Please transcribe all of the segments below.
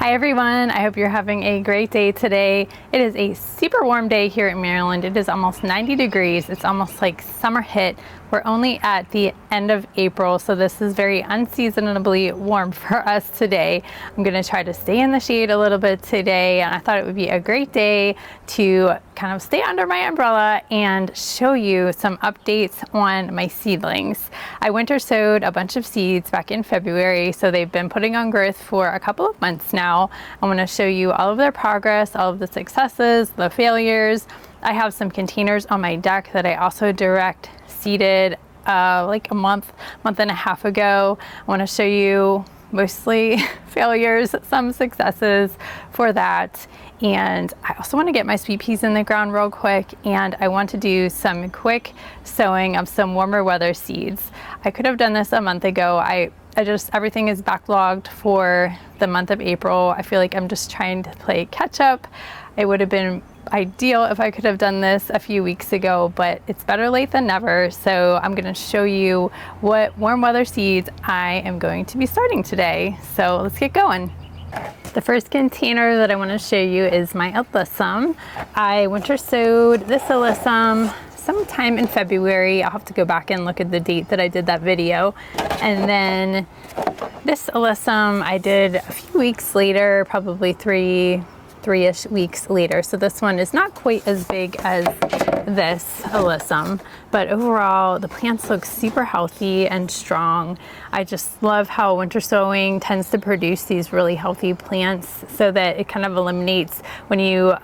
Hi everyone, I hope you're having a great day today. It is a super warm day here in Maryland. It is almost 90 degrees. It's almost like summer hit. We're only at the end of April, so this is very unseasonably warm for us today. I'm gonna try to stay in the shade a little bit today, and I thought it would be a great day to kind of stay under my umbrella and show you some updates on my seedlings. I winter sowed a bunch of seeds back in February, so they've been putting on growth for a couple of months now. I want to show you all of their progress, all of the successes, the failures. I have some containers on my deck that I also direct seeded like a month and a half ago. I want to show you mostly failures, some successes for that. And I also want to get my sweet peas in the ground real quick, and I want to do some quick sowing of some warmer weather seeds. I could have done this a month ago. I just, everything is backlogged for the month of April. I feel like I'm just trying to play catch up. It would have been ideal if I could have done this a few weeks ago, but it's better late than never. So I'm going to show you what warm weather seeds I am going to be starting today. So let's get going. The first container that I want to show you is my alyssum. I winter sowed this alyssum sometime in February. I'll have to go back and look at the date that I did that video. And then this alyssum I did a few weeks later, probably three-ish weeks later. So this one is not quite as big as this alyssum, but overall the plants look super healthy and strong. I just love how winter sowing tends to produce these really healthy plants, so that it kind of eliminates when you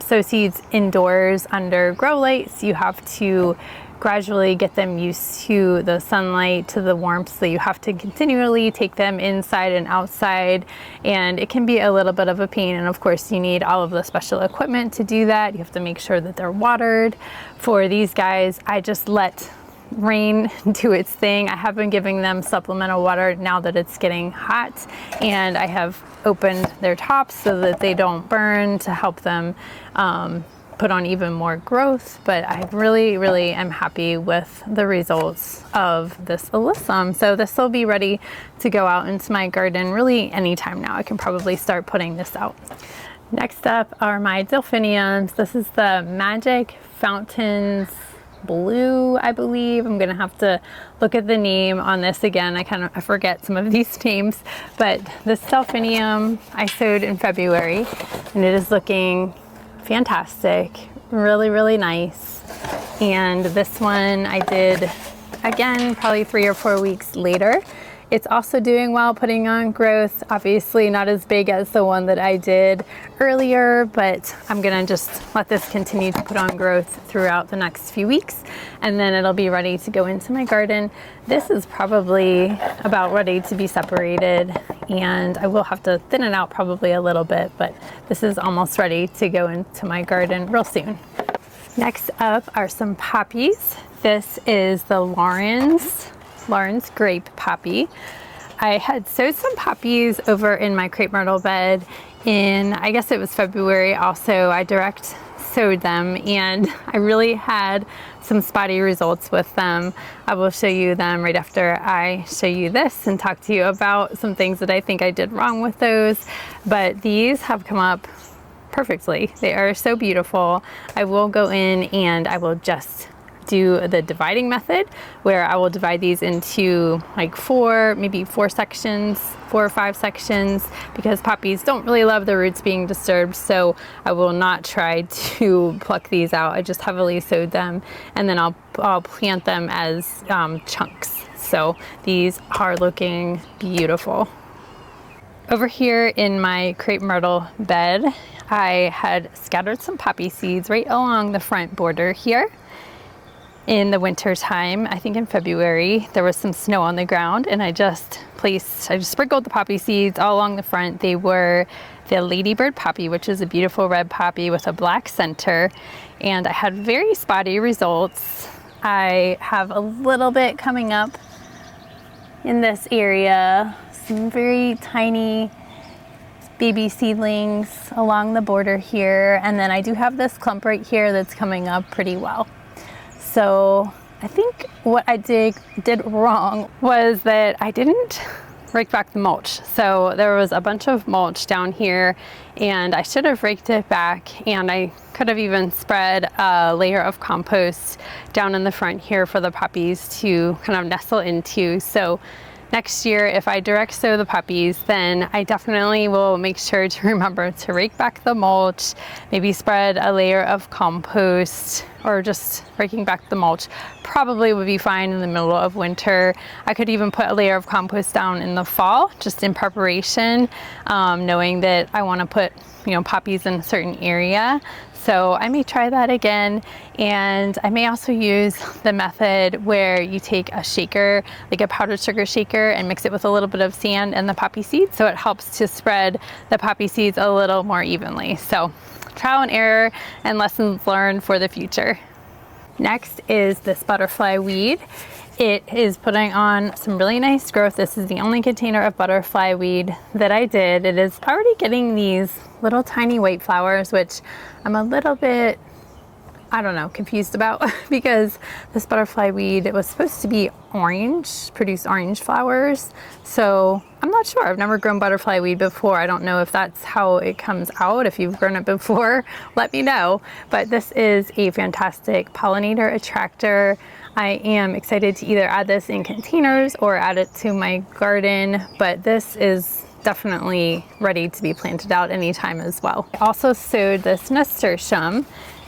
sow seeds indoors under grow lights. You have to gradually get them used to the sunlight, to the warmth, so you have to continually take them inside and outside, and it can be a little bit of a pain. And of course you need all of the special equipment to do that. You have to make sure that they're watered. For these guys, I just let rain do its thing. I have been giving them supplemental water now that it's getting hot, and I have opened their tops so that they don't burn, to help them put on even more growth. But I really am happy with the results of this alyssum. So this will be ready to go out into my garden really anytime now. I can probably start putting this out. Next up are my delphiniums. This is the Magic Fountains Blue, I believe. I'm gonna have to look at the name on this again. I forget some of these names, but this delphinium I sowed in February, and it is looking fantastic, really nice. And this one I did again probably 3 or 4 weeks later. It's also doing well, putting on growth. Obviously not as big as the one that I did earlier, but I'm gonna just let this continue to put on growth throughout the next few weeks, and then it'll be ready to go into my garden. This is probably about ready to be separated, and I will have to thin it out probably a little bit, but this is almost ready to go into my garden real soon. Next up are some poppies. This is the Lawrence grape poppy. I had sowed some poppies over in my crepe myrtle bed in, I guess it was February also. I direct sowed them, and I really had some spotty results with them. I will show you them right after I show you this and talk to you about some things that I think I did wrong with those. But these have come up perfectly. They are so beautiful. I will go in and I will just do the dividing method, where I will divide these into like maybe 4 sections, 4 or 5 sections, because poppies don't really love the roots being disturbed. So I will not try to pluck these out. I just heavily sowed them, and then I'll plant them as chunks. So these are looking beautiful. Over here in my crepe myrtle bed, I had scattered some poppy seeds right along the front border here. In the winter time, I think in February, there was some snow on the ground, and I just sprinkled the poppy seeds all along the front. They were the Ladybird poppy, which is a beautiful red poppy with a black center, and I had very spotty results. I have a little bit coming up in this area, some very tiny baby seedlings along the border here, and then I do have this clump right here that's coming up pretty well. So I think what I did wrong was that I didn't rake back the mulch. So there was a bunch of mulch down here and I should have raked it back, and I could have even spread a layer of compost down in the front here for the puppies to kind of nestle into. So next year, if I direct sow the puppies, then I definitely will make sure to remember to rake back the mulch, maybe spread a layer of compost, or just raking back the mulch probably would be fine in the middle of winter. I could even put a layer of compost down in the fall, just in preparation, knowing that I want to put, you know, puppies in a certain area. So I may try that again, and I may also use the method where you take a shaker, like a powdered sugar shaker, and mix it with a little bit of sand and the poppy seeds, so it helps to spread the poppy seeds a little more evenly. So trial and error and lessons learned for the future. Next is this butterfly weed. It is putting on some really nice growth. This is the only container of butterfly weed that I did. It is already getting these little tiny white flowers, which I'm a little bit, I don't know, confused about because this butterfly weed, it was supposed to be orange, produce orange flowers. So I'm not sure. I've never grown butterfly weed before. I don't know if that's how it comes out. If you've grown it before, let me know. But this is a fantastic pollinator attractor. I am excited to either add this in containers or add it to my garden, but this is definitely ready to be planted out anytime as well. I also sowed this nasturtium.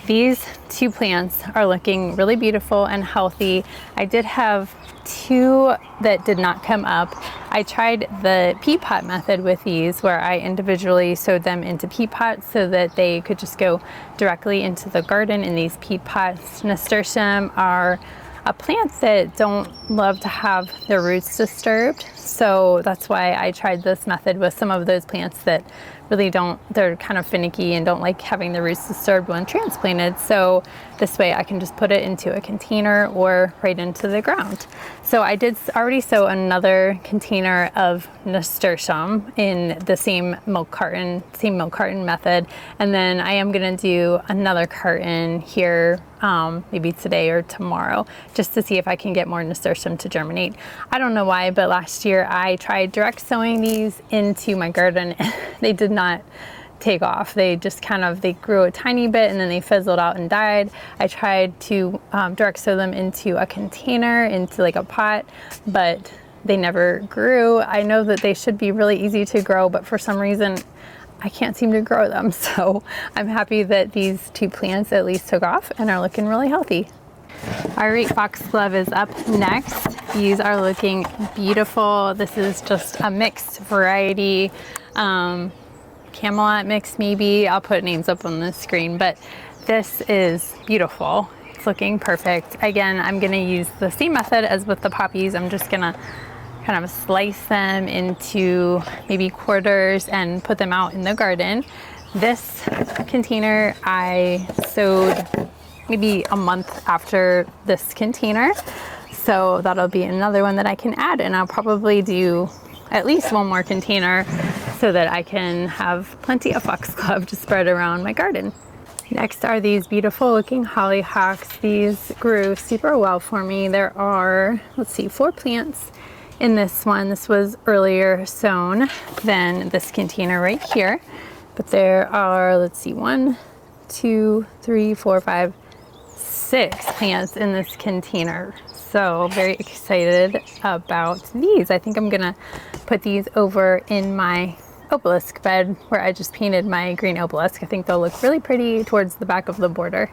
These two plants are looking really beautiful and healthy. I did have two that did not come up. I tried the pea pot method with these, where I individually sowed them into pea pots so that they could just go directly into the garden in these pea pots. Nasturtium are a plant that don't love to have their roots disturbed, so that's why I tried this method with some of those plants that really don't, they're kind of finicky and don't like having the roots disturbed when transplanted. So this way I can just put it into a container or right into the ground. So I did already sow another container of nasturtium in the same milk carton method, and then I am gonna do another carton here maybe today or tomorrow, just to see if I can get more nasturtium to germinate. I don't know why, but last year I tried direct sowing these into my garden. They did not take off. They just they grew a tiny bit and then they fizzled out and died. I tried to direct sow them into a container, into like a pot, but they never grew. I know that they should be really easy to grow, but for some reason I can't seem to grow them. So I'm happy that these two plants at least took off and are looking really healthy. Our Rate Foxglove is up next. These are looking beautiful. This is just a mixed variety. Camelot mix maybe. I'll put names up on the screen, but this is beautiful. It's looking perfect. Again, I'm gonna use the same method as with the poppies. I'm just gonna kind of slice them into maybe quarters and put them out in the garden. This container I sowed maybe a month after this container, so that'll be another one that I can add, and I'll probably do at least one more container so that I can have plenty of foxglove to spread around my garden. Next are these beautiful looking hollyhocks. These grew super well for me. There are, let's see, 4 plants in this one. This was earlier sown than this container right here, but there are, let's see, 1, 2, 3, 4, 5, 6 plants in this container. So very excited about these. I think I'm gonna put these over in my obelisk bed where I just painted my green obelisk. I think they'll look really pretty towards the back of the border.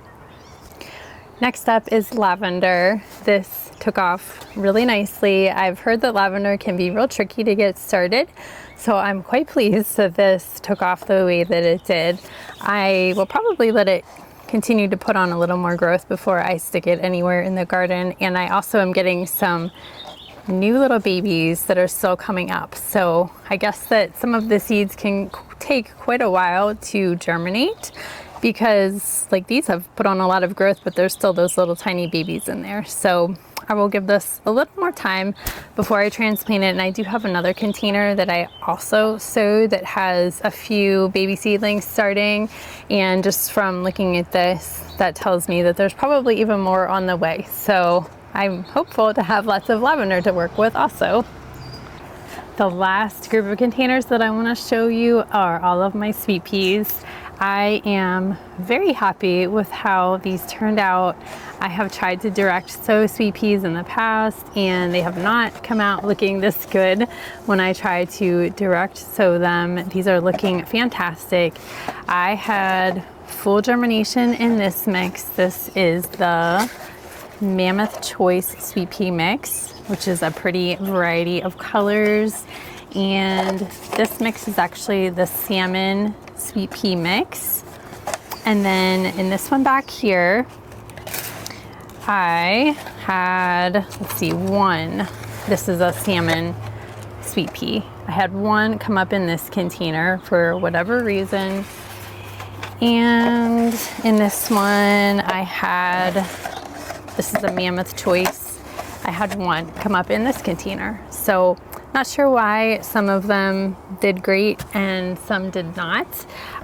Next up is lavender. This took off really nicely. I've heard that lavender can be real tricky to get started, so I'm quite pleased that this took off the way that it did. I will probably let it continue to put on a little more growth before I stick it anywhere in the garden, and I also am getting some new little babies that are still coming up. So I guess that some of the seeds can take quite a while to germinate, because like these have put on a lot of growth, but there's still those little tiny babies in there. So I will give this a little more time before I transplant it. And I do have another container that I also sowed that has a few baby seedlings starting. And just from looking at this, that tells me that there's probably even more on the way. So I'm hopeful to have lots of lavender to work with also. The last group of containers that I want to show you are all of my sweet peas. I am very happy with how these turned out. I have tried to direct sow sweet peas in the past and they have not come out looking this good when I try to direct sow them. These are looking fantastic. I had full germination in this mix. This is the Mammoth Choice Sweet Pea Mix, which is a pretty variety of colors. And this mix is actually the Salmon Sweet Pea Mix. And then in this one back here, I had, let's see, one. This is a Salmon Sweet Pea. I had one come up in this container for whatever reason. And in this one, I had, this is a Mammoth Choice. I had one come up in this container. So not sure why some of them did great and some did not.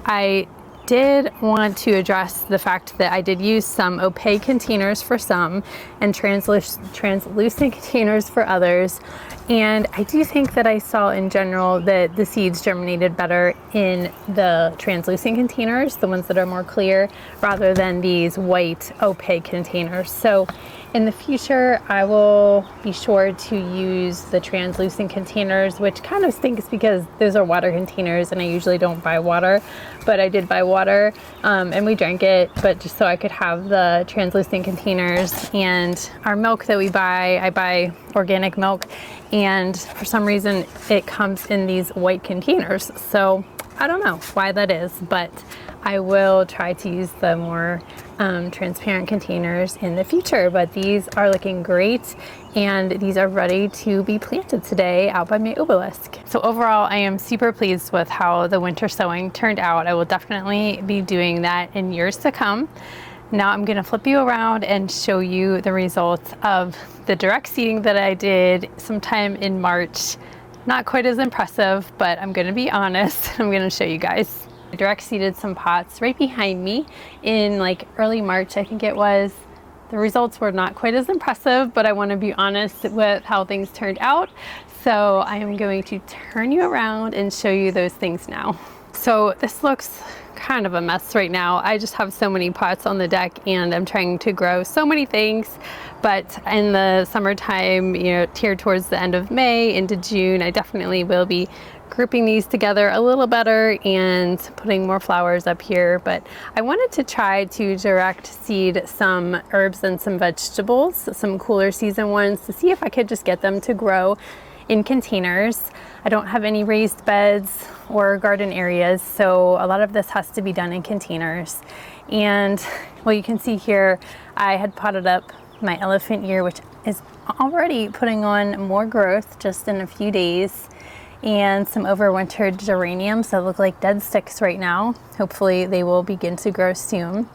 I did want to address the fact that I did use some opaque containers for some and translucent containers for others. And I do think that I saw in general that the seeds germinated better in the translucent containers, the ones that are more clear, rather than these white opaque containers. So in the future, I will be sure to use the translucent containers, which kind of stinks because those are water containers and I usually don't buy water, but I did buy water and we drank it, but just so I could have the translucent containers. And our milk that we buy, I buy organic milk, and for some reason it comes in these white containers. So I don't know why that is, but I will try to use the more transparent containers in the future. But these are looking great and these are ready to be planted today out by my obelisk. So overall, I am super pleased with how the winter sowing turned out. I will definitely be doing that in years to come. Now I'm going to flip you around and show you the results of the direct seeding that I did sometime in March. Not quite as impressive, but I'm going to be honest. I'm going to show you guys. I direct seeded some pots right behind me in like early March, I think it was. The results were not quite as impressive, but I want to be honest with how things turned out. So I am going to turn you around and show you those things now. So this looks kind of a mess right now. I just have so many pots on the deck and I'm trying to grow so many things. But in the summertime, you know, here towards the end of May into June, I definitely will be grouping these together a little better and putting more flowers up here. But I wanted to try to direct seed some herbs and some vegetables, some cooler season ones, to see if I could just get them to grow in containers. I don't have any raised beds or garden areas, so a lot of this has to be done in containers. And well, you can see here, I had potted up my elephant ear, which is already putting on more growth just in a few days, and some overwintered geraniums that look like dead sticks right now. Hopefully they will begin to grow soon.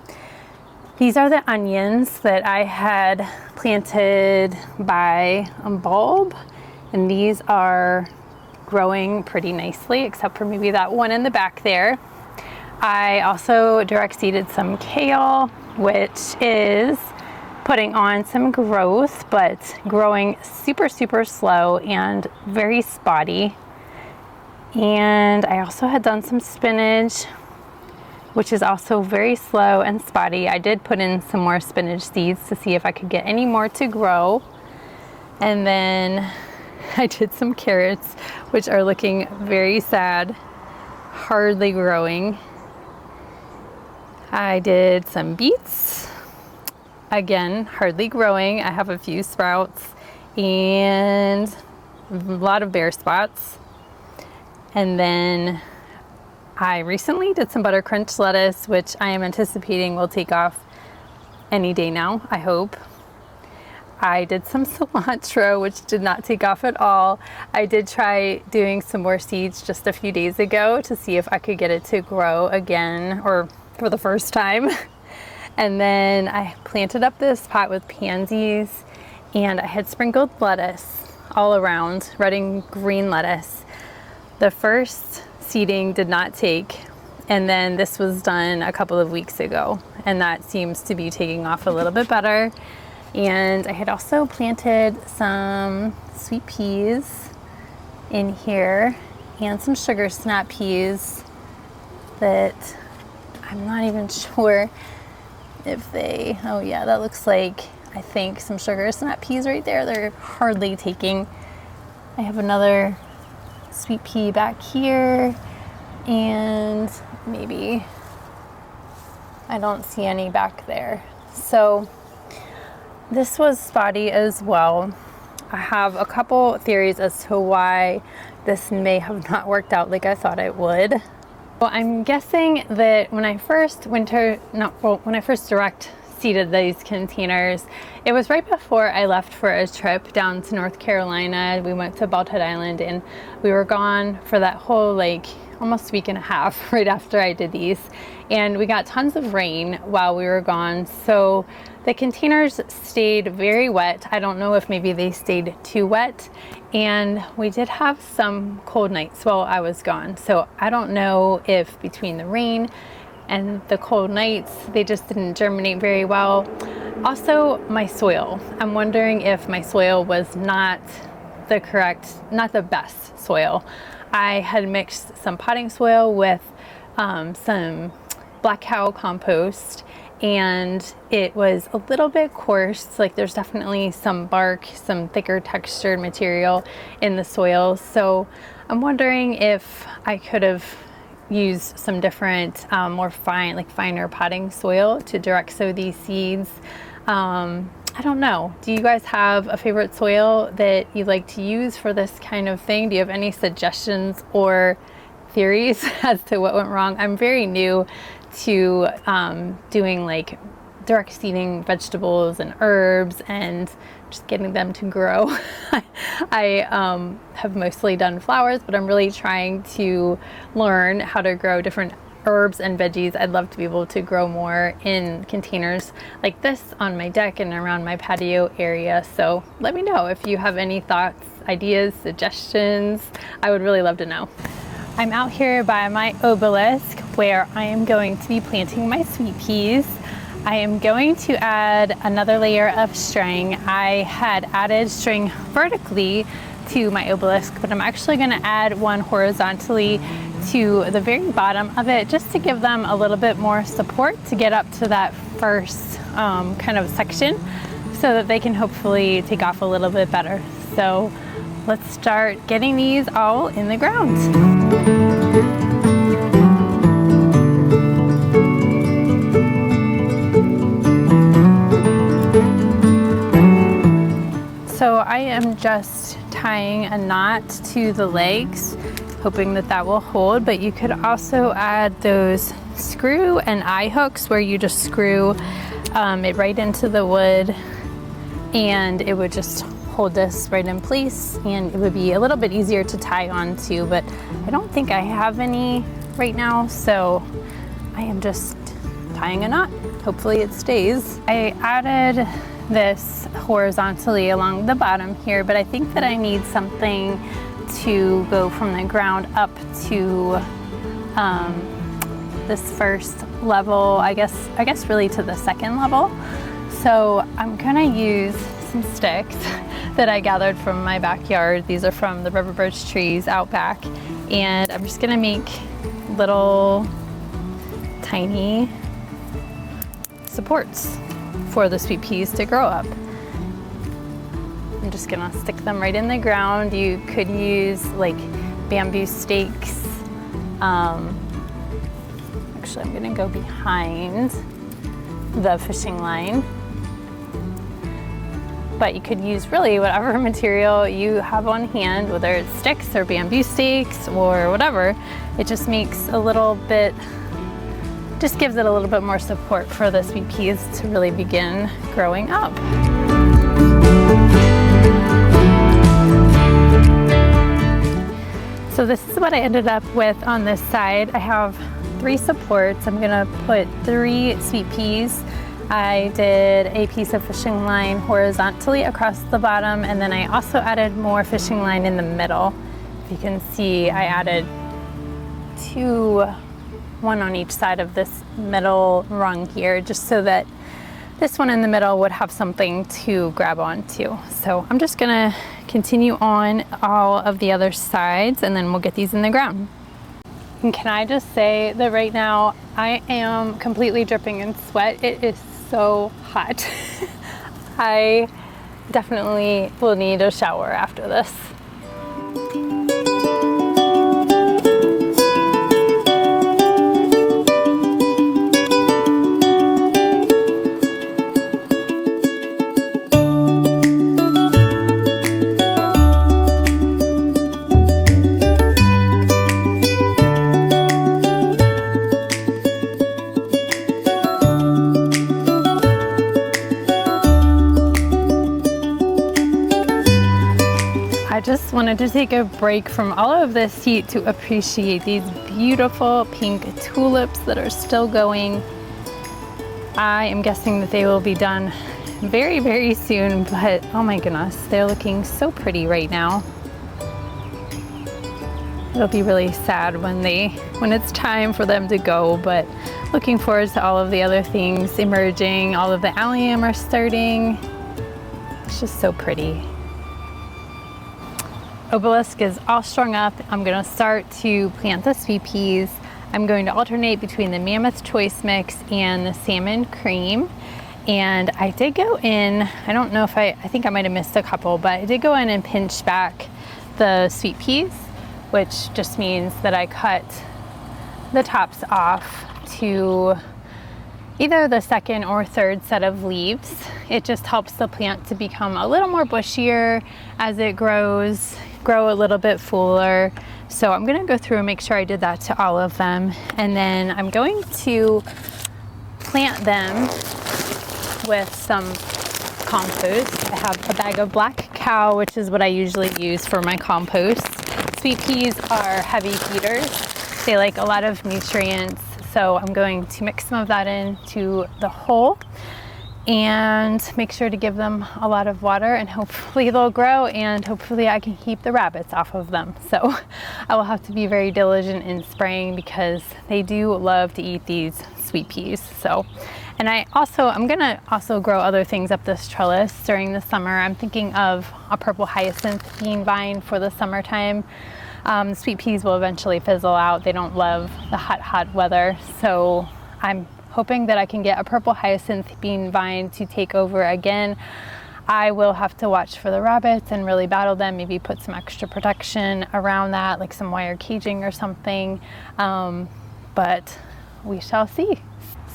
These are the onions that I had planted by a bulb, and these are growing pretty nicely, except for maybe that one in the back there. I also direct seeded some kale, which is putting on some growth, but growing super, super slow and very spotty. And I also had done some spinach, which is also very slow and spotty. I did put in some more spinach seeds to see if I could get any more to grow. And then I did some carrots, which are looking very sad, hardly growing. I did some beets, again, hardly growing. I have a few sprouts and a lot of bare spots. And then I recently did some butter crunch lettuce, which I am anticipating will take off any day now, I hope. I did some cilantro, which did not take off at all. I did try doing some more seeds just a few days ago to see if I could get it to grow again, or for the first time. And then I planted up this pot with pansies, and I had sprinkled lettuce all around, red and green lettuce. The first seeding did not take, and then this was done a couple of weeks ago, and that seems to be taking off a little bit better. And I had also planted some sweet peas in here, and some sugar snap peas that I'm not even sure if they, oh yeah, that looks like, I think, some sugar snap peas right there. They're hardly taking. I have another sweet pea back here, and maybe, I don't see any back there. So this was spotty as well. I have a couple theories as to why this may have not worked out like I thought it would. Well, I'm guessing that when I first direct seeded these containers, it was right before I left for a trip down to North Carolina. We went to Bald Head Island, and we were gone for that whole like almost week and a half right after I did these, and we got tons of rain while we were gone, so the containers stayed very wet. I don't know if maybe they stayed too wet, and we did have some cold nights while I was gone, so I don't know if between the rain and the cold nights they just didn't germinate very well. Also, my soil, I'm wondering if my soil was not the best soil. I had mixed some potting soil with some black cow compost, and it was a little bit coarse. Like there's definitely some bark, some thicker textured material in the soil. So I'm wondering if I could have used some different, more finer potting soil to direct sow these seeds. I don't know. Do you guys have a favorite soil that you like to use for this kind of thing? Do you have any suggestions or theories as to what went wrong? I'm very new to doing like direct seeding vegetables and herbs and just getting them to grow. I have mostly done flowers, but I'm really trying to learn how to grow different herbs and veggies. I'd love to be able to grow more in containers like this on my deck and around my patio area. So let me know if you have any thoughts, ideas, suggestions. I would really love to know. I'm out here by my obelisk where I am going to be planting my sweet peas. I am going to add another layer of string. I had added string vertically to my obelisk, but I'm actually going to add one horizontally to the very bottom of it, just to give them a little bit more support to get up to that first kind of section, so that they can hopefully take off a little bit better. So let's start getting these all in the ground. So I am just tying a knot to the legs, hoping that that will hold, but you could also add those screw and eye hooks where you just screw it right into the wood, and it would just hold this right in place, and it would be a little bit easier to tie onto, but I don't think I have any right now, so I am just tying a knot. Hopefully it stays. I added this horizontally along the bottom here, but I think that I need something to go from the ground up to this first level, I guess really to the second level. So I'm gonna use some sticks that I gathered from my backyard. These are from the river birch trees out back, and I'm just gonna make little tiny supports for the sweet peas to grow up. I'm just gonna stick them right in the ground. You could use like bamboo stakes. Actually, I'm gonna go behind the fishing line. But you could use really whatever material you have on hand, whether it's sticks or bamboo stakes or whatever. It just makes a little bit, just gives it a little bit more support for the sweet peas to really begin growing up. So this is what I ended up with on this side. I have 3 supports. I'm gonna put 3 sweet peas. I did a piece of fishing line horizontally across the bottom, and then I also added more fishing line in the middle. If you can see, I added 2, one on each side of this middle rung here, just so that this one in the middle would have something to grab onto. So I'm just gonna continue on all of the other sides and then we'll get these in the ground. And can I just say that right now I am completely dripping in sweat. It is so hot. I definitely will need a shower after this. I just wanted to take a break from all of this heat to appreciate these beautiful pink tulips that are still going. I am guessing that they will be done very, very soon, but oh my goodness, they're looking so pretty right now. It'll be really sad when it's time for them to go, but looking forward to all of the other things emerging. All of the allium are starting. It's just so pretty. Obelisk is all strung up. I'm gonna start to plant the sweet peas. I'm going to alternate between the Mammoth Choice Mix and the Salmon Cream. And I did go in, I don't know if I think I might have missed a couple, but I did go in and pinch back the sweet peas, which just means that I cut the tops off to either the second or third set of leaves. It just helps the plant to become a little more bushier as it grows, grow a little bit fuller. So I'm gonna go through and make sure I did that to all of them. And then I'm going to plant them with some compost. I have a bag of black cow, which is what I usually use for my compost. Sweet peas are heavy feeders. They like a lot of nutrients. So I'm going to mix some of that into the hole and make sure to give them a lot of water, and hopefully they'll grow and hopefully I can keep the rabbits off of them. So I will have to be very diligent in spraying because they do love to eat these sweet peas. So, and I'm gonna also grow other things up this trellis during the summer. I'm thinking of a purple hyacinth bean vine for the summertime. Sweet peas will eventually fizzle out. They don't love the hot weather. So I'm hoping that I can get a purple hyacinth bean vine to take over again. I will have to watch for the rabbits and really battle them, maybe put some extra protection around that, like some wire caging or something. But we shall see.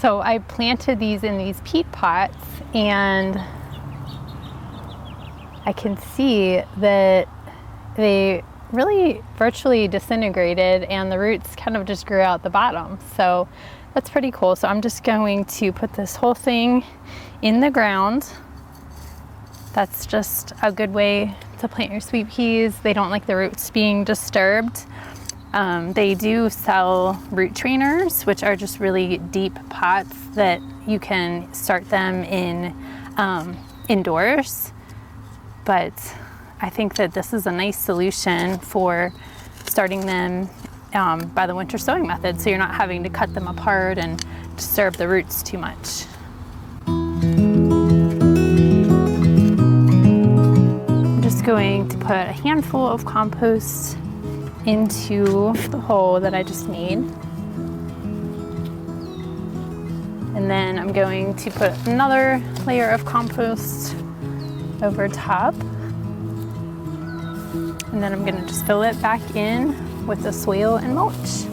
So I planted these in these peat pots and I can see that they really virtually disintegrated and the roots kind of just grew out the bottom. So that's pretty cool. So I'm just going to put this whole thing in the ground. That's just a good way to plant your sweet peas. They don't like the roots being disturbed. They do sell root trainers, which are just really deep pots that you can start them in indoors. But I think that this is a nice solution for starting them by the winter sowing method, so you're not having to cut them apart and disturb the roots too much. I'm just going to put a handful of compost into the hole that I just made. And then I'm going to put another layer of compost over top. And then I'm gonna just fill it back in with the soil and mulch.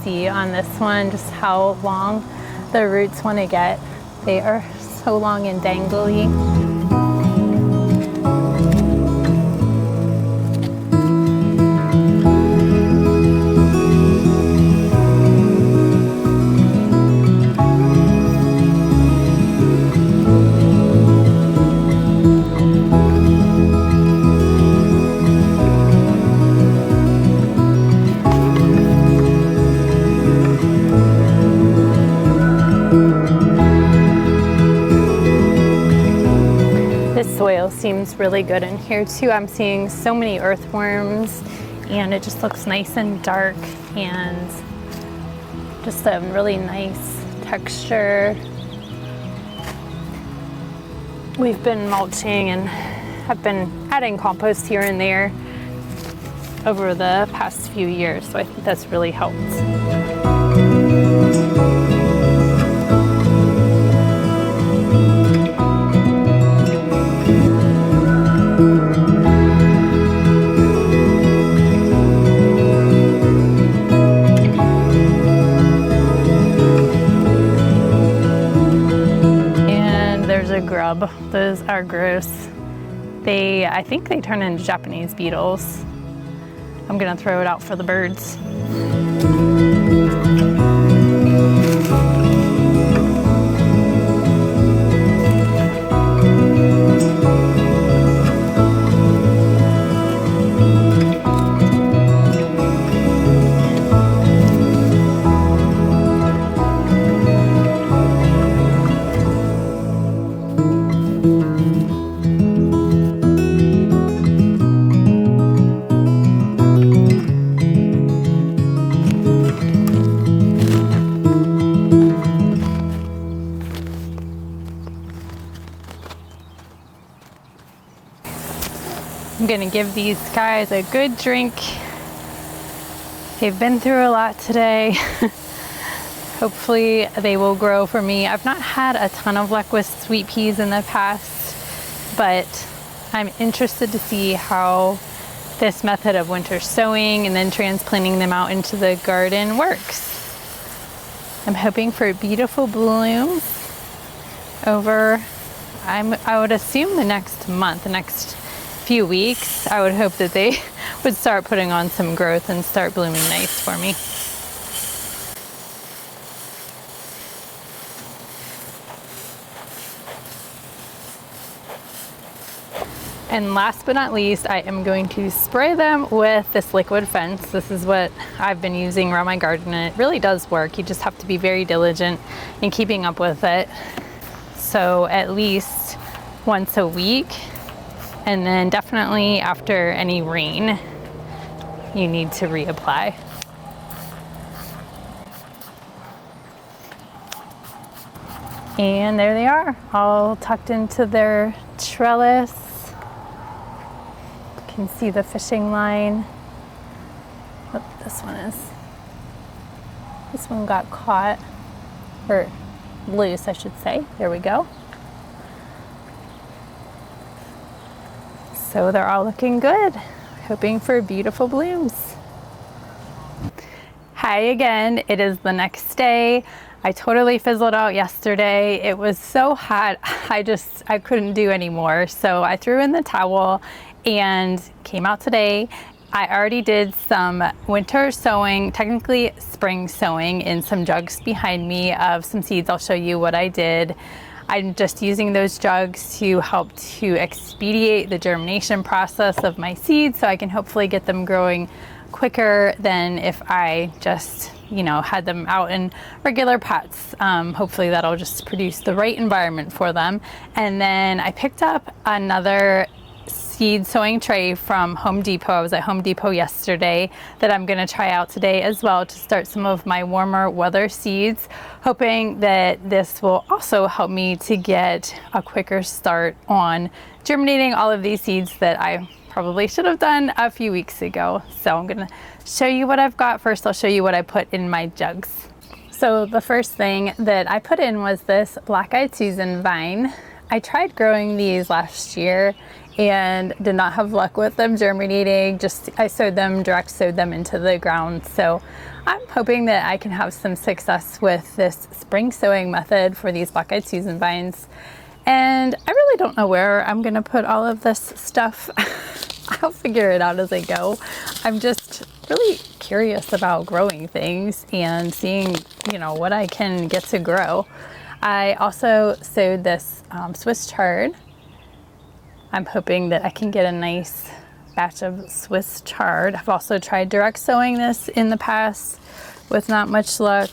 See on this one just how long the roots want to get. They are so long and dangly. soil seems really good in here too. I'm seeing so many earthworms, and it just looks nice and dark and just a really nice texture. We've been mulching and have been adding compost here and there over the past few years, so I think that's really helped. Grub. Those are gross. I think they turn into Japanese beetles. I'm gonna throw it out for the birds. I'm gonna give these guys a good drink. They've been through a lot today. Hopefully they will grow for me. I've not had a ton of luck with sweet peas in the past, but I'm interested to see how this method of winter sowing and then transplanting them out into the garden works. I'm hoping for beautiful blooms over, I would assume the next month, the next few weeks. I would hope that they would start putting on some growth and start blooming nice for me. And last but not least, I am going to spray them with this liquid fence. This is what I've been using around my garden, and it really does work. You just have to be very diligent in keeping up with it. So at least once a week, and then definitely after any rain, you need to reapply. And there they are, all tucked into their trellis. You can see the fishing line. Oh, this one is. This one got caught, or loose, I should say. There we go. So they're all looking good, hoping for beautiful blooms. Hi again, it is the next day. I totally fizzled out yesterday. It was so hot, I couldn't do anymore. So I threw in the towel and came out today. I already did some winter sowing, technically spring sowing, in some jugs behind me of some seeds. I'll show you what I did. I'm just using those jugs to help to expedite the germination process of my seeds, so I can hopefully get them growing quicker than if I just, had them out in regular pots. Hopefully that'll just produce the right environment for them. And then I picked up another seed sowing tray from Home Depot. I was at Home Depot yesterday that I'm going to try out today as well to start some of my warmer weather seeds, hoping that this will also help me to get a quicker start on germinating all of these seeds that I probably should have done a few weeks ago. So I'm going to show you what I've got. First, I'll show you what I put in my jugs. So the first thing that I put in was this Black-Eyed Susan vine. I tried growing these last year and did not have luck with them germinating. I direct sowed them into the ground. So I'm hoping that I can have some success with this spring sowing method for these Black-Eyed Susan vines. And I really don't know where I'm gonna put all of this stuff. I'll figure it out as I go. I'm just really curious about growing things and seeing, what I can get to grow. I also sowed this Swiss chard. I'm hoping that I can get a nice batch of Swiss chard. I've also tried direct sowing this in the past with not much luck.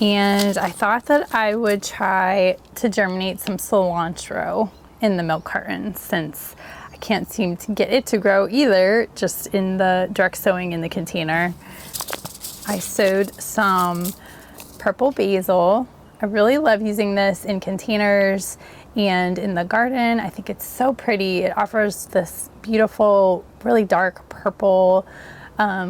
And I thought that I would try to germinate some cilantro in the milk carton, since I can't seem to get it to grow either, just in the direct sowing in the container. I sowed some purple basil. I really love using this in containers and in the garden. I think it's so pretty. It offers this beautiful, really dark purple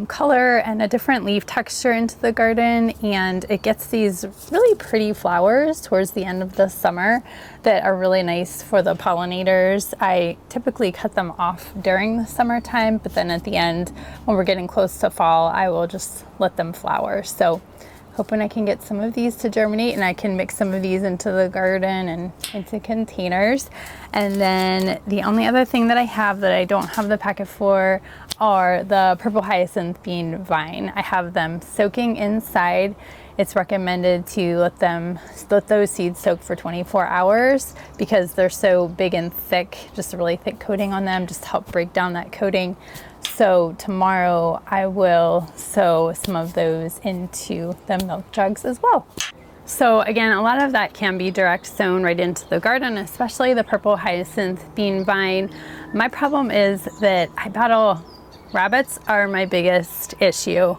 color and a different leaf texture into the garden, and it gets these really pretty flowers towards the end of the summer that are really nice for the pollinators. I typically cut them off during the summertime, but then at the end, when we're getting close to fall, I will just let them flower. So hoping I can get some of these to germinate, and I can mix some of these into the garden and into containers. And then the only other thing that I have that I don't have the packet for are the purple hyacinth bean vine. I have them soaking inside. It's recommended to let those seeds soak for 24 hours because they're so big and thick, just a really thick coating on them, just to help break down that coating. So tomorrow I will sow some of those into the milk jugs as well. So again, a lot of that can be direct sown right into the garden, especially the purple hyacinth bean vine. My problem is that I battle rabbits are my biggest issue.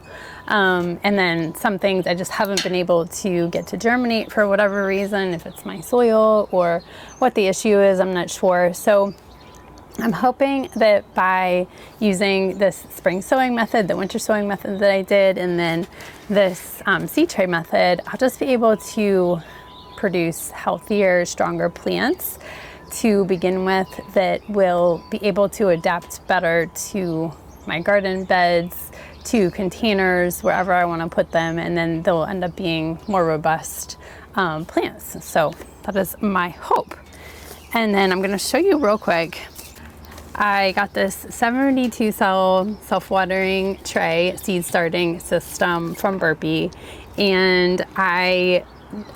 And then some things I just haven't been able to get to germinate for whatever reason, if it's my soil or what the issue is, I'm not sure. So I'm hoping that by using this spring sowing method, the winter sowing method that I did, and then this seed tray method, I'll just be able to produce healthier, stronger plants to begin with that will be able to adapt better to my garden beds, to containers, wherever I want to put them, and then they'll end up being more robust plants. So that is my hope. And then I'm going to show you real quick. I got this 72 cell self-watering tray seed starting system from Burpee, and I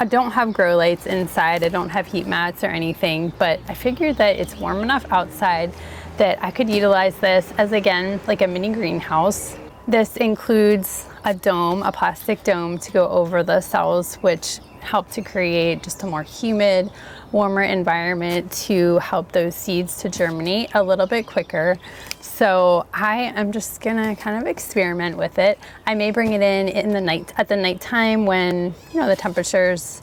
don't have grow lights inside. I don't have heat mats or anything, but I figured that it's warm enough outside that I could utilize this as, again, like a mini greenhouse. This includes a dome, a plastic dome to go over the cells, which help to create just a more humid, warmer environment to help those seeds to germinate a little bit quicker. So I am just gonna kind of experiment with it. I may bring it in the night, at the nighttime when, you know, the temperatures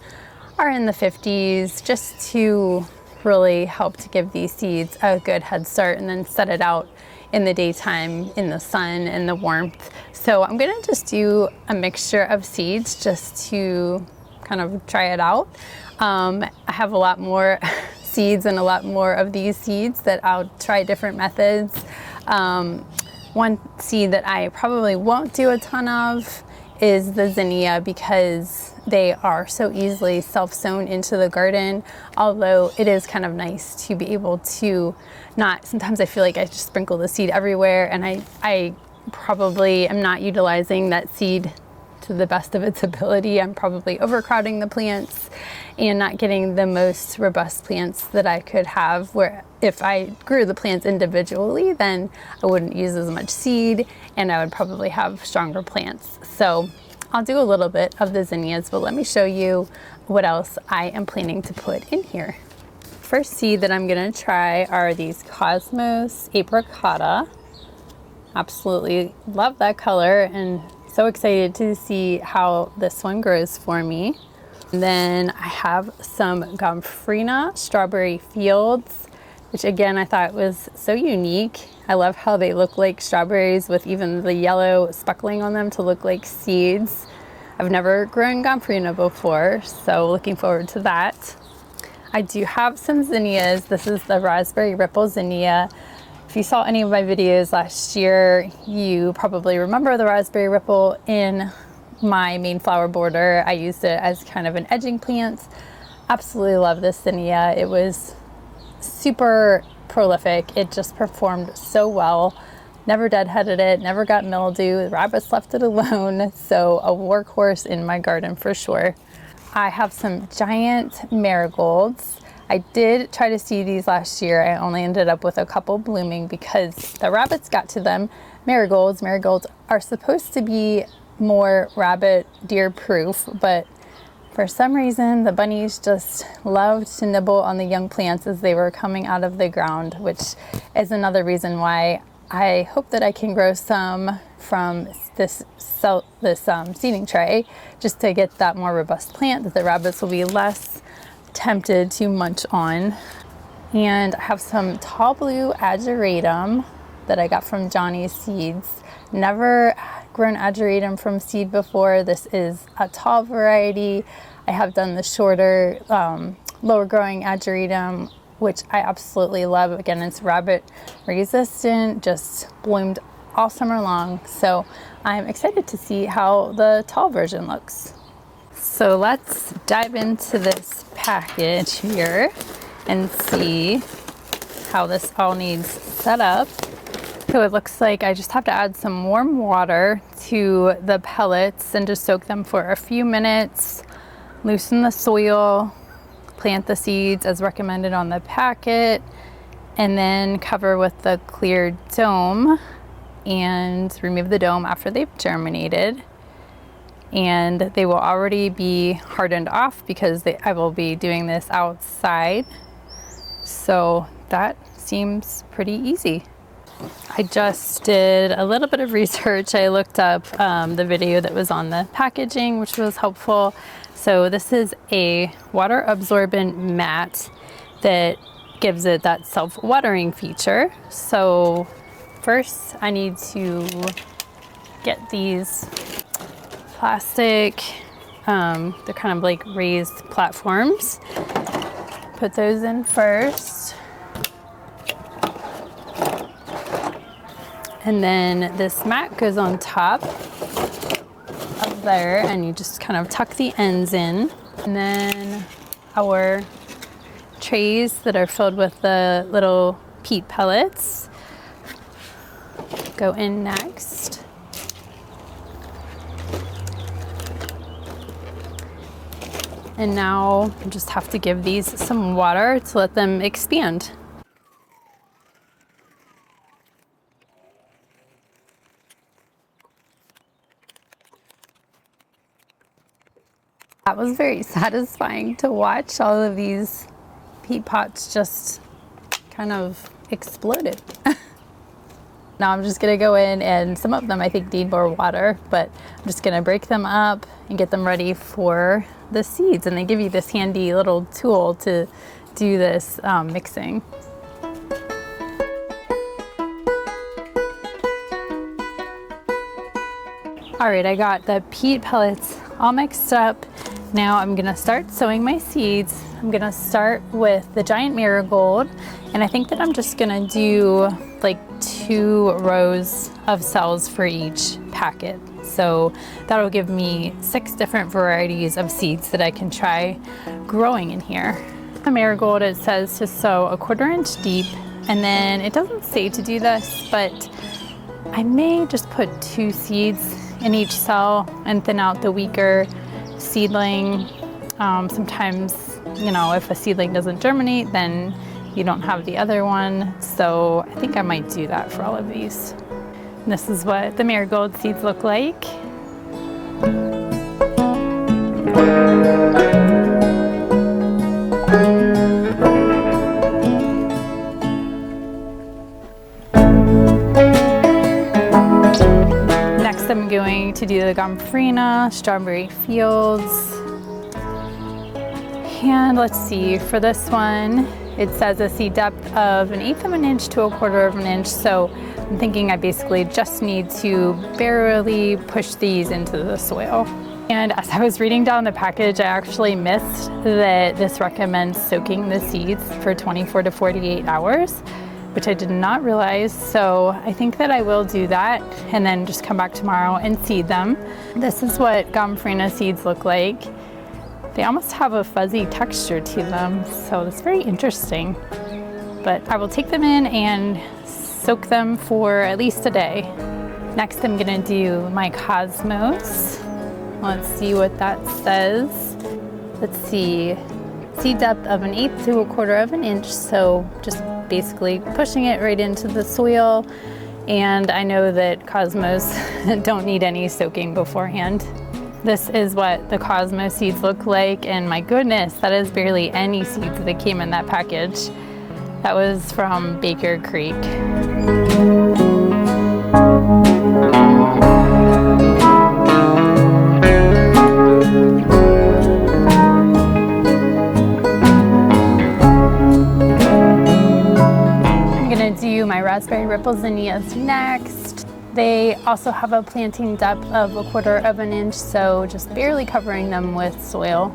are in the 50s, just to really help to give these seeds a good head start, and then set it out in the daytime in the sun and the warmth. So I'm gonna just do a mixture of seeds just to kind of try it out. I have a lot more seeds and a lot more of these seeds that I'll try different methods. One seed that I probably won't do a ton of is the zinnia, because they are so easily self-sown into the garden, although it is kind of nice to be able to not, sometimes I feel like I just sprinkle the seed everywhere, and I probably am not utilizing that seed to the best of its ability. I'm probably overcrowding the plants and not getting the most robust plants that I could have, where if I grew the plants individually, then I wouldn't use as much seed and I would probably have stronger plants. So I'll do a little bit of the zinnias, but let me show you what else I am planning to put in here. First seed that I'm gonna try are these Cosmos apricota. Absolutely love that color, and so excited to see how this one grows for me. And then I have some Gomphrena strawberry fields, which again I thought was so unique. I love how they look like strawberries with even the yellow speckling on them to look like seeds. I've never grown Gomphrena before, so looking forward to that. I do have some zinnias. This is the Raspberry Ripple zinnia. If you saw any of my videos last year, you probably remember the Raspberry Ripple in my main flower border. I used it as kind of an edging plant. Absolutely love this zinnia. It was super prolific. It just performed so well. Never deadheaded it, never got mildew. The rabbits left it alone. So a workhorse in my garden for sure. I have some giant marigolds. I did try to seed these last year. I only ended up with a couple blooming because the rabbits got to them. Marigolds are supposed to be more rabbit deer proof, but For some reason, the bunnies just loved to nibble on the young plants as they were coming out of the ground, which is another reason why I hope that I can grow some from this seeding tray, just to get that more robust plant that the rabbits will be less tempted to munch on. And I have some tall blue ageratum that I got from Johnny's Seeds. Never grown ageratum from seed before. This is a tall variety. I have done the shorter, lower growing ageratum, which I absolutely love. Again, it's rabbit resistant, just bloomed all summer long. So I'm excited to see how the tall version looks. So let's dive into this package here and see how this all needs set up. So it looks like I just have to add some warm water to the pellets and just soak them for a few minutes, loosen the soil, plant the seeds as recommended on the packet, and then cover with the clear dome and remove the dome after they've germinated. And they will already be hardened off because I will be doing this outside. So that seems pretty easy. I just did a little bit of research. I looked up the video that was on the packaging, which was helpful. So this is a water absorbent mat that gives it that self-watering feature. So first I need to get these plastic, they're kind of like raised platforms. Put those in first. And then this mat goes on top of there, and you just kind of tuck the ends in. And then our trays that are filled with the little peat pellets go in next. And now I just have to give these some water to let them expand. That was very satisfying to watch. All of these peat pots just kind of exploded. Now I'm just gonna go in, and some of them I think need more water, but I'm just gonna break them up and get them ready for the seeds. And they give you this handy little tool to do this mixing. All right, I got the peat pellets all mixed up. Now I'm gonna start sowing my seeds. I'm gonna start with the giant marigold, and I think that I'm just gonna do like 2 rows of cells for each packet. So that'll give me 6 different varieties of seeds that I can try growing in here. The marigold, it says to sow 1/4 inch deep, and then it doesn't say to do this, but I may just put 2 seeds in each cell and thin out the weaker seedling. Sometimes, you know, if a seedling doesn't germinate, then you don't have the other one. So I think I might do that for all of these. And this is what the marigold seeds look like. Next I'm going to do the Gomphrena Strawberry Fields. And let's see, for this one, it says a seed depth of 1/8 of an inch to 1/4 of an inch. So I'm thinking I basically just need to barely push these into the soil. And as I was reading down the package, I actually missed that this recommends soaking the seeds for 24 to 48 hours, which I did not realize. So I think that I will do that and then just come back tomorrow and seed them. This is what Gomphrena seeds look like. They almost have a fuzzy texture to them, so it's very interesting. But I will take them in and soak them for at least a day. Next I'm gonna do my Cosmos. Let's see what that says. Let's see, seed depth of 1/8 to 1/4 of an inch, so just basically pushing it right into the soil. And I know that Cosmos don't need any soaking beforehand. This is what the Cosmo seeds look like, and my goodness, that is barely any seeds that came in that package. That was from Baker Creek. I'm gonna do my raspberry ripple zinnias next. They also have a planting depth of 1/4 of an inch, so just barely covering them with soil.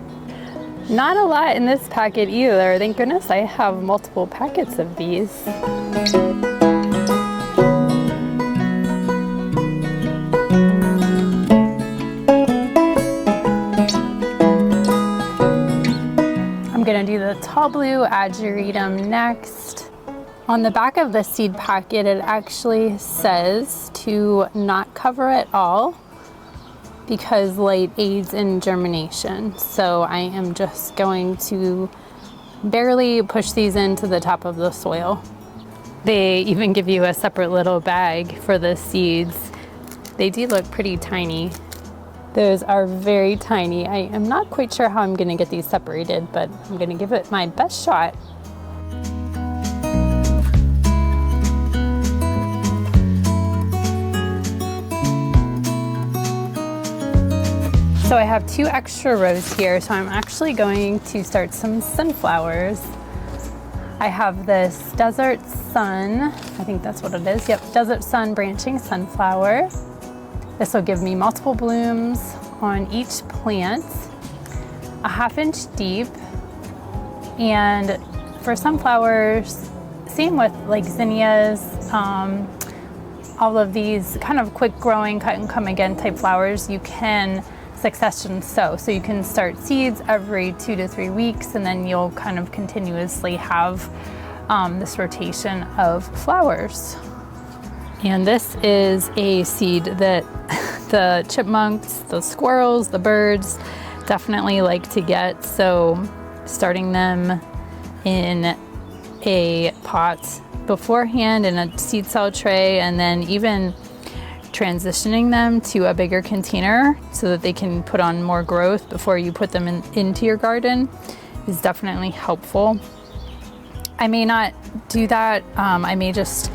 Not a lot in this packet either. Thank goodness I have multiple packets of these. I'm gonna do the tall blue ageratum next. On the back of the seed packet, it actually says to not cover at all because light aids in germination. So I am just going to barely push these into the top of the soil. They even give you a separate little bag for the seeds. They do look pretty tiny. Those are very tiny. I am not quite sure how I'm gonna get these separated, but I'm gonna give it my best shot. So I have 2 extra rows here, so I'm actually going to start some sunflowers. I have this Desert Sun, I think that's what it is. Yep, Desert Sun branching sunflower. This will give me multiple blooms on each plant, 1/2 inch deep. And for sunflowers, same with like zinnias, all of these kind of quick growing, cut and come again type flowers, you can succession sow. So you can start seeds every 2 to 3 weeks, and then you'll kind of continuously have this rotation of flowers. And this is a seed that the chipmunks, the squirrels, the birds definitely like to get. So starting them in a pot beforehand in a seed cell tray, and then even transitioning them to a bigger container so that they can put on more growth before you put them into your garden is definitely helpful. I may not do that. I may just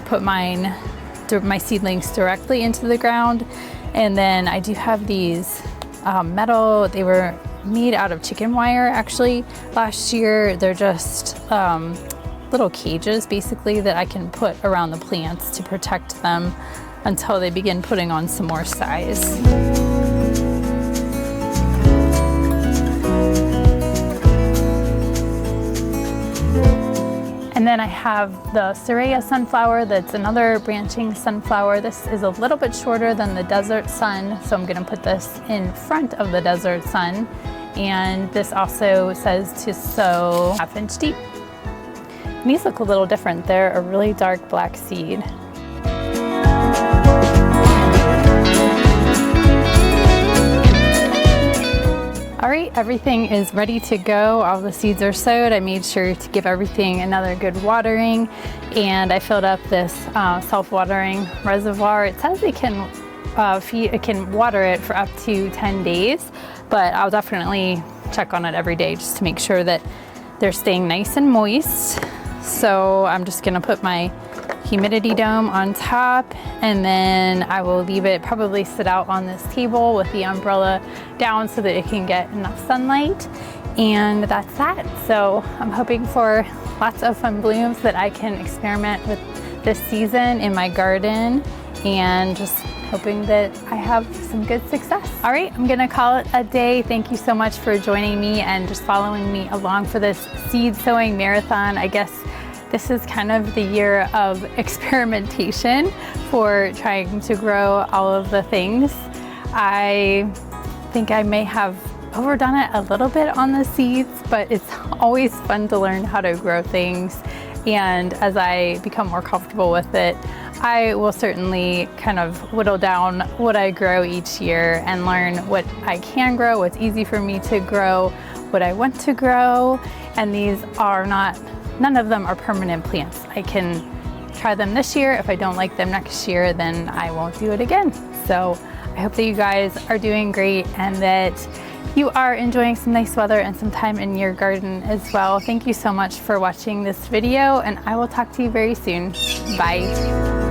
put my seedlings directly into the ground. And then I do have these metal, they were made out of chicken wire actually last year. They're just little cages basically that I can put around the plants to protect them until they begin putting on some more size. And then I have the Soraya sunflower, that's another branching sunflower. This is a little bit shorter than the Desert Sun, so I'm gonna put this in front of the Desert Sun. And this also says to sow 1/2 inch deep. And these look a little different. They're a really dark black seed. All right, everything is ready to go. All the seeds are sowed. I made sure to give everything another good watering, and I filled up this self-watering reservoir. It says it can water it for up to 10 days, but I'll definitely check on it every day just to make sure that they're staying nice and moist. So I'm just gonna put my humidity dome on top, and then I will leave it probably sit out on this table with the umbrella down so that it can get enough sunlight. And that's that. So I'm hoping for lots of fun blooms that I can experiment with this season in my garden, and just hoping that I have some good success. All right, I'm gonna call it a day. Thank you so much for joining me and just following me along for this seed sowing marathon. I guess this is kind of the year of experimentation for trying to grow all of the things. I think I may have overdone it a little bit on the seeds, but it's always fun to learn how to grow things. And as I become more comfortable with it, I will certainly kind of whittle down what I grow each year and learn what I can grow, what's easy for me to grow, what I want to grow. And these are none of them are permanent plants. I can try them this year. If I don't like them next year, then I won't do it again. So I hope that you guys are doing great and that you are enjoying some nice weather and some time in your garden as well. Thank you so much for watching this video, and I will talk to you very soon. Bye.